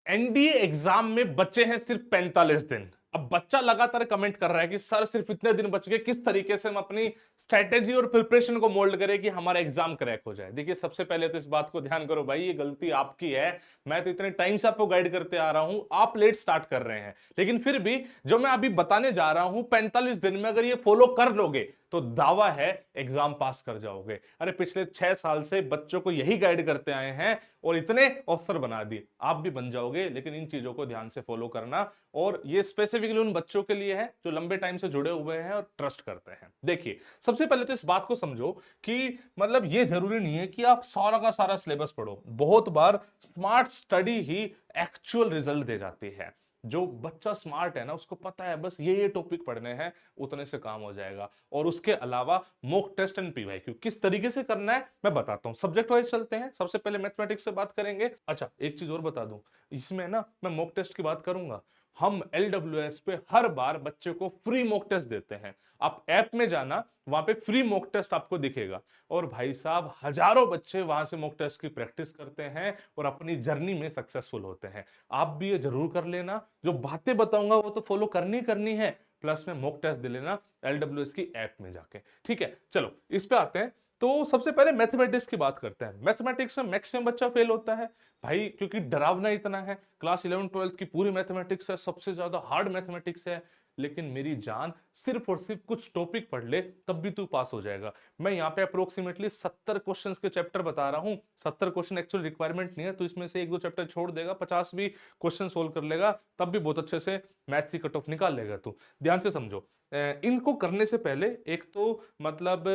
NDA exam में बचे हैं सिर्फ 45 दिन। अब बच्चा लगातार कमेंट कर रहा है कि सर सिर्फ इतने दिन बच गए, किस तरीके से हम अपनी स्ट्रेटेजी और प्रिपरेशन को मोल्ड करें कि हमारा एग्जाम क्रैक हो जाए। देखिए, सबसे पहले तो इस बात को ध्यान करो भाई, ये गलती आपकी है। मैं तो इतने टाइम से आपको गाइड करते आ रहा हूं, आप लेट स्टार्ट कर रहे हैं। लेकिन फिर भी जो मैं अभी बताने जा रहा हूं, 45 दिन में अगर ये फॉलो कर लोगे तो दावा है एग्जाम पास कर जाओगे। अरे पिछले 6 साल से बच्चों को यही गाइड करते आए हैं और इतने अफसर बना दिए, आप भी बन जाओगे। लेकिन इन चीजों को ध्यान से फॉलो करना, और ये स्पेसिफिकली उन बच्चों के लिए है जो लंबे टाइम से जुड़े हुए हैं और ट्रस्ट करते हैं। देखिए, सबसे पहले तो इस बात को समझो कि मतलब ये जरूरी नहीं है कि आप सारा का सारा सिलेबस पढ़ो। बहुत बार स्मार्ट स्टडी ही एक्चुअल रिजल्ट दे जाती है। जो बच्चा स्मार्ट है ना, उसको पता है बस ये टॉपिक पढ़ने हैं, उतने से काम हो जाएगा। और उसके अलावा मॉक टेस्ट एंड पीवाईक्यू किस तरीके से करना है मैं बताता हूं। सब्जेक्ट वाइज चलते हैं, सबसे पहले मैथमेटिक्स से बात करेंगे। अच्छा, एक चीज और बता दूं, इसमें ना मैं मॉक टेस्ट की बात करूंगा। हम एलडब्ल्यूएस पे हर बार बच्चे को फ्री मॉक टेस्ट देते हैं। आप ऐप में जाना, वहां पे फ्री मॉक टेस्ट आपको दिखेगा। और भाई साहब, हजारों बच्चे वहां से मॉक टेस्ट की प्रैक्टिस करते हैं और अपनी जर्नी में सक्सेसफुल होते हैं। आप भी ये जरूर कर लेना, जो बातें बताऊंगा वो तो फॉलो करनी करनी है, प्लस में मॉक टेस्ट दे लेना एलडब्ल्यूएस की ऐप में जाके। ठीक है, चलो इस पे आते हैं। तो सबसे पहले मैथमेटिक्स की बात करते हैं। मैथमेटिक्स में मैक्सिमम बच्चा फेल होता है भाई, क्योंकि डरावना इतना है। क्लास 11 12 की पूरी मैथमेटिक्स है, सबसे ज्यादा हार्ड मैथमेटिक्स है। लेकिन मेरी जान, सिर्फ और सिर्फ कुछ टॉपिक पढ़ ले तब भी तू पास हो जाएगा। मैं यहाँ पे अप्रोक्सीमेटली 70 क्वेश्चंस के चैप्टर बता रहा हूँ। 70 क्वेश्चन एक्चुअल रिक्वायरमेंट नहीं है, तो इसमें से एक दो चैप्टर छोड़ देगा, 50 भी क्वेश्चन सोल्व कर लेगा, तब भी बहुत अच्छे से मैथ्स की कट ऑफ निकाल लेगा तू। ध्यान से समझो, इनको करने से पहले एक तो मतलब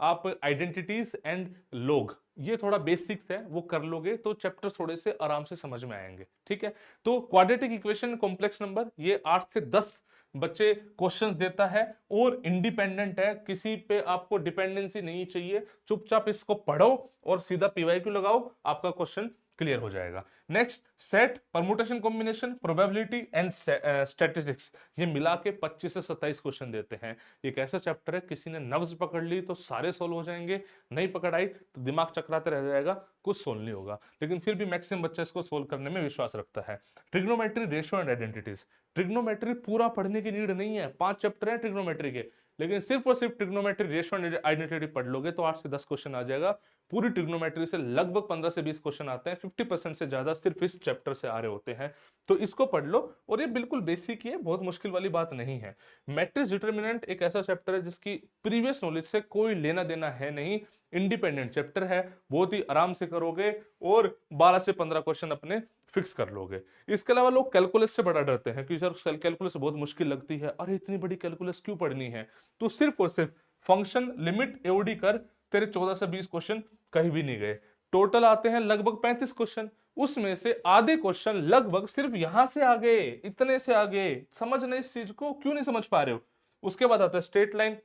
आप आइडेंटिटीज एंड लोग, ये थोड़ा बेसिक्स है, वो कर लोगे तो चैप्टर थोड़े से आराम से समझ में आएंगे। ठीक है, तो क्वाड्रेटिक इक्वेशन, कॉम्प्लेक्स नंबर, ये 8 से 10 बच्चे क्वेश्चंस देता है और इंडिपेंडेंट है, किसी पे आपको डिपेंडेंसी नहीं चाहिए। चुपचाप इसको पढ़ो और सीधा पीवाईक्यू लगाओ, आपका क्वेश्चन क्लियर हो जाएगा। Next, set, permutation, combination, probability and statistics, ये मिला के 25 से 27 क्वेश्चन देते हैं। ये कैसा चैप्टर है, किसी ने नब्ज पकड़ ली तो सारे सोल्व हो जाएंगे, नहीं पकड़ आई तो दिमाग चकराते रह जाएगा, कुछ सोल्व नहीं होगा। लेकिन फिर भी मैक्सिमम बच्चा इसको सोल्व करने में विश्वास रखता है। Trigonometry, ratio and identities, trigonometry पूरा पढ़ने की नीड नहीं है, 5 चैप्टर है ट्रिग्नोमेट्री के, लेकिन सिर्फ और सिर्फ ट्रिग्नोमेट्री, रेशियो एंड आइडेंटिटी पढ़ लोगे तो 8 से 10 क्वेश्चन आ जाएगा। पूरी ट्रिग्नोमेट्री से लगभग 15 से 20 क्वेश्चन आते हैं, 50% से ज्यादा सिर्फ इस चैप्टर से आ रहे होते हैं। तो इसको पढ़ लो, और ये बिल्कुल बेसिक ही है, बहुत मुश्किल वाली बात नहीं है। मैट्रिक्स डिटर्मिनेंट एक ऐसा चैप्टर है जिसकी प्रीवियस नॉलेज से कोई लेना देना है नहीं, इंडिपेंडेंट चैप्टर है, बहुत ही आराम से करोगे और 12 से 15 क्वेश्चन अपने फिक्स कर लोगे। इसके अलावा लोग कैलकुलस से बड़ा डरते हैं कि सर कैलकुलस बहुत मुश्किल लगती है, अरे इतनी बड़ी कैलकुलस क्यों पढ़नी है। तो सिर्फ और सिर्फ फंक्शन, लिमिट, एओडी कर, तेरे 14 से 20 क्वेश्चन कहीं भी नहीं गए। टोटल आते हैं लगभग 35 क्वेश्चन, उसमें से आधे क्वेश्चन लगभग सिर्फ यहां से आ गए, इतने से आ गए। समझ नहीं इस चीज को, क्यों नहीं समझ पा रहे हो। उसके बाद आता है स्ट्रेट लाइन,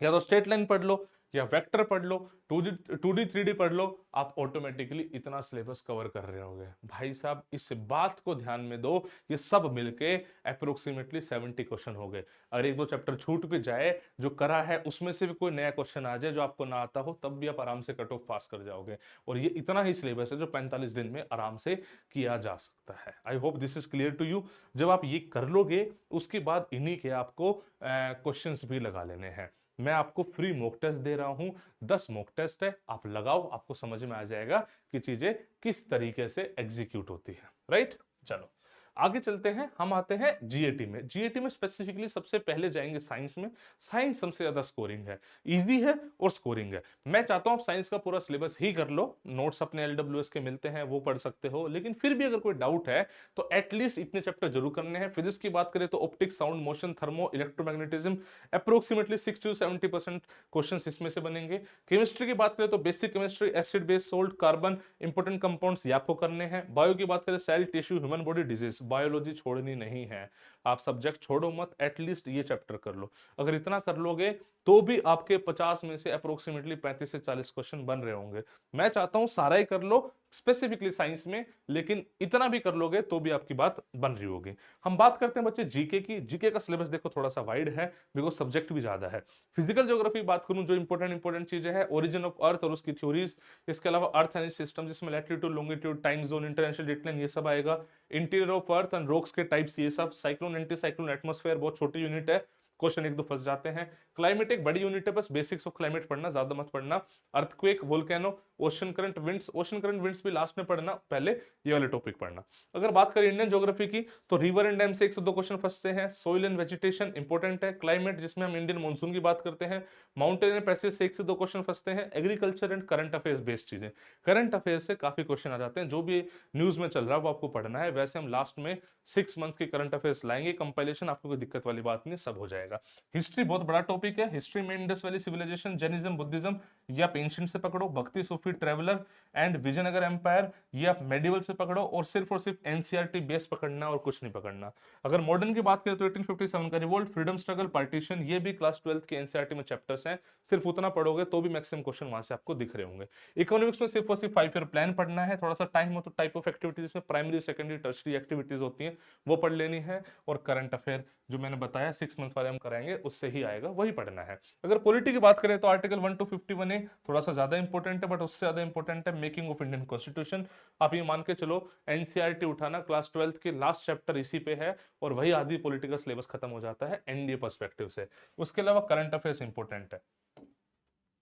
या तो स्ट्रेट लाइन पढ़ लो या वेक्टर पढ़ लो, 2D 3D पढ़ लो, आप ऑटोमेटिकली इतना सिलेबस कवर कर रहे होगे। भाई साहब, इस बात को ध्यान में दो, ये सब मिलके अप्रोक्सीमेटली 70 क्वेश्चन हो गए। अगर एक दो चैप्टर छूट भी जाए जो करा है, उसमें से भी कोई नया क्वेश्चन आ जाए जो आपको ना आता हो, तब भी आप आराम से कट ऑफ पास कर जाओगे। और ये इतना ही सिलेबस है जो 45 दिन में आराम से किया जा सकता है। I hope this is clear to you. जब आप ये कर लोगे, उसके बाद इन्हीं के आपको क्वेश्चंस भी लगा लेने हैं। मैं आपको फ्री मॉक टेस्ट दे रहा हूं, 10 मॉक टेस्ट है, आप लगाओ, आपको समझ में आ जाएगा कि चीजें किस तरीके से एग्जीक्यूट होती है। राइट, चलो आगे चलते हैं। हम आते हैं जीएटी में। जीएटी में स्पेसिफिकली सबसे पहले जाएंगे साइंस में। साइंस सबसे ज्यादा स्कोरिंग है, इजी है और स्कोरिंग है। मैं चाहता हूं आप साइंस का पूरा सिलेबस ही कर लो, नोट्स अपने एलडब्ल्यूएस के मिलते हैं, वो पढ़ सकते हो। लेकिन फिर भी अगर कोई डाउट है तो एटलीस्ट इतने चैप्टर जरूर करने हैं। फिजिक्स की बात करें तो optics, sound, motion, thermo, electromagnetism, approximately 60 to 70% question इसमें से बनेंगे। केमिस्ट्री की बात करें तो basic chemistry, acid base, salt, carbon, important compounds, ये आपको करने हैं। बायो की बात करें, cell, tissue, human body, disease, biology छोड़नी नहीं है। आप सब्जेक्ट छोड़ो मत, एटलीस्ट ये चैप्टर कर लो। अगर इतना कर लोगे तो भी आपके 50 में से अप्रोक्सीमेटली 35 से 40 क्वेश्चन बन रहे होंगे। मैं चाहता हूं सारा ही कर लो, स्पेसिफिकली साइंस में, लेकिन इतना भी कर लोगे तो भी आपकी बात बन रही होगी। हम बात करते हैं बच्चे जीके की। जीके का सिलेबस देखो थोड़ा सा वाइड है, बिकॉज सब्जेक्ट भी ज्यादा है। फिजिकल ज्योग्राफी बात करूं, जो इंपॉर्टेंट चीजें हैं, ओरिजिन ऑफ अर्थ और उसकी थ्योरीज, इसके अलावा अर्थ एंड सिस्टम जिसमें latitude, longitude, time zone, international dateline, ये सब आएगा। Interior of earth and rocks के टाइप्स, ये सब। साइक्लोन, एंटी साइक्लोन, एटमॉस्फेयर, बहुत छोटी यूनिट है, क्वेश्चन एक दो फंस जाते हैं। क्लाइमेट एक बड़ी यूनिट है, बस बेसिक्स ऑफ क्लाइमेट पढ़ना, ज्यादा मत पढ़ना। Earthquake, volcano, ocean current, winds, ocean current winds भी लास्ट में पढ़ना, पहले ये वाले टॉपिक पढ़ना। अगर बात करें इंडियन ज्योग्राफी की, तो रिवर एंड डैम से 1 से 2 क्वेश्चन फंसते हैं। सोइल एंड वेजिटेशन इंपॉर्टेंट है। क्लाइमेट, जिसमें हम इंडियन मानसून की बात करते हैं। माउंटेन एंड पैसेज से 1 से 2 क्वेश्चन फंसते हैं। Agriculture and current affairs based चीजें, करंट अफेयर्स से काफी क्वेश्चन आ जाते हैं, जो भी न्यूज में चल रहा है वो आपको पढ़ना है। वैसे हम लास्ट में 6 मंथ्स के करंट अफेयर्स लाएंगे, कंपाइलेशन, आपको कोई दिक्कत वाली बात नहीं, सब हो जाएगा। हिस्ट्री बहुत बड़ा टॉपिक है। हिस्ट्री में Indus valley civilisation, Jainism, Buddhism, ये आप एंशिएंट से पकड़ो। Bhakti, Sufi, traveller and Vijayanagara empire, ये आप मेडिवल से पकड़ो, और सिर्फ एनसीईआरटी बेस पकड़ना और कुछ नहीं पकड़ना। अगर मॉडर्न की बात करें तो 1857 का रिवोल्ट, फ्रीडम स्ट्रगल, पार्टीशन, ये भी क्लास 12 के एनसीईआरटी में चैप्टर्स हैं। सिर्फ उतना पढ़ोगे तो भी मैक्सिमम क्वेश्चन वहां से आपको दिख रहे होंगे। इकोनॉमिक्स में सिर्फ और सिर्फ 5 ईयर प्लान पढ़ना है। थोड़ा सा टाइम हो तो टाइप ऑफ एक्टिविटीज में प्राइमरी, सेकेंडरी, टर्शरी एक्टिविटीज होती हैं, वो पढ़ लेनी है। और करंट अफेयर जो मैंने बताया 6 मंथ वाले हम कराएंगे, उससे ही आएगा, वही पढ़ना है। अगर पॉलिटी की बात करें तो आर्टिकल 1 to 51A थोड़ा सा ज्यादा इंपॉर्टेंट है, बट उससे ज्यादा इंपॉर्टेंट है मेकिंग ऑफ इंडियन कॉन्स्टिट्यूशन। आप ये मान के चलो एनसीईआरटी उठाना, क्लास 12 के लास्ट चैप्टर इसी पे है, और वही आधी पॉलिटिकल सिलेबस खत्म हो जाता है एनडीए पर्सपेक्टिव से। उसके अलावा करंट अफेयर्स इंपॉर्टेंट है,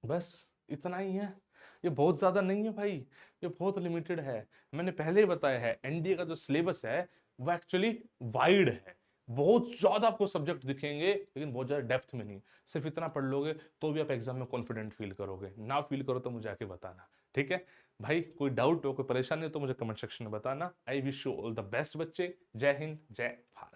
बस इतना ही है। ये बहुत ज्यादा नहीं है भाई, ये बहुत लिमिटेड है। मैंने पहले ही बताया है, एनडीए का जो सिलेबस है वो एक्चुअली वाइड है। बहुत ज्यादा आपको सब्जेक्ट दिखेंगे, लेकिन बहुत ज्यादा डेप्थ में नहीं। सिर्फ इतना पढ़ लोगे तो भी आप एग्जाम में कॉन्फिडेंट फील करोगे। ना फील करो तो मुझे आके बताना, ठीक है भाई। कोई डाउट हो, कोई परेशानी हो तो मुझे कमेंट सेक्शन में बताना। I wish you all the best बच्चे। जय हिंद, जय भारत।